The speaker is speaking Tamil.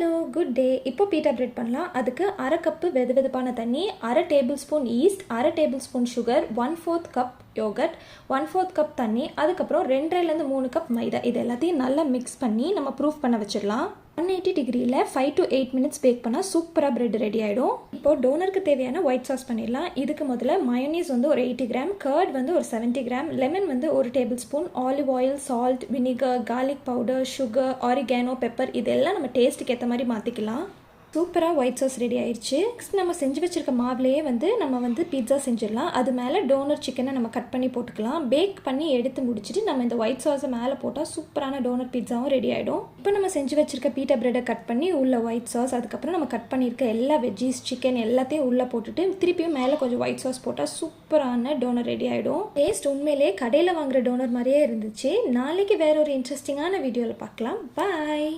Hello good day. இப்போ பீட்டா பிரெட் பண்ணலாம். அதுக்கு அரை கப்பு வெதுவெதுப்பான தண்ணி, அரை டேபிள் ஸ்பூன் ஈஸ்ட், அரை table spoon sugar, 1/4 cup yoghurt, 1/4 cup தண்ணி, அதுக்கப்புறம் 2.5 3 கப் மைதா. இது எல்லாத்தையும் நல்லா மிக்ஸ் பண்ணி நம்ம ப்ரூஃப் பண்ண வச்சிடலாம். 180 டிகிரியில் 5 to 8 மினிட்ஸ் பேக் பண்ணால் சூப்பராக பிரெட் ரெடி ஆகிடும். இப்போ டோனருக்கு தேவையான ஒயிட் சாஸ் பண்ணிடலாம். இதுக்கு முதல்ல மயோனீஸ் வந்து ஒரு 80 கிராம், கர்ட் வந்து ஒரு 70 கிராம், லெமன் வந்து ஒரு table spoon, olive oil, salt, vinegar, garlic powder, sugar, oregano, pepper இதெல்லாம் நம்ம டேஸ்ட்டுக்கு ஏற்ற மாதிரி மாற்றிக்கலாம். சூப்பராக ஒயிட் சாஸ் ரெடி ஆயிடுச்சு. நெக்ஸ்ட் நம்ம செஞ்சு வச்சுருக்க மாவுலேயே நம்ம பீட்சா செஞ்சிடலாம். அது மேலே டோனர் சிக்கனை நம்ம கட் பண்ணி போட்டுக்கலாம். பேக் பண்ணி எடுத்து முடிச்சுட்டு நம்ம இந்த ஒயிட் சாஸை மேலே போட்டால் சூப்பரான டோனர் பீட்சாவும் ரெடி ஆகிடும். இப்போ நம்ம செஞ்சு வச்சுருக்க பீட்டா பிரெட்டை கட் பண்ணி உள்ள ஒயிட் சாஸ், அதுக்கப்புறம் நம்ம கட் பண்ணியிருக்க எல்லா வெஜ்ஜீஸ், சிக்கன் எல்லாத்தையும் உள்ளே போட்டுட்டு திருப்பியும் மேலே கொஞ்சம் ஒயிட் சாஸ் போட்டால் சூப்பரான டோனர் ரெடி ஆகிடும். டேஸ்ட் உண்மையிலே கடையில் வாங்குகிற டோனர் மாதிரியே இருந்துச்சு. நாளைக்கு வேற ஒரு இன்ட்ரெஸ்டிங்கான வீடியோவில் பார்க்கலாம். பாய்.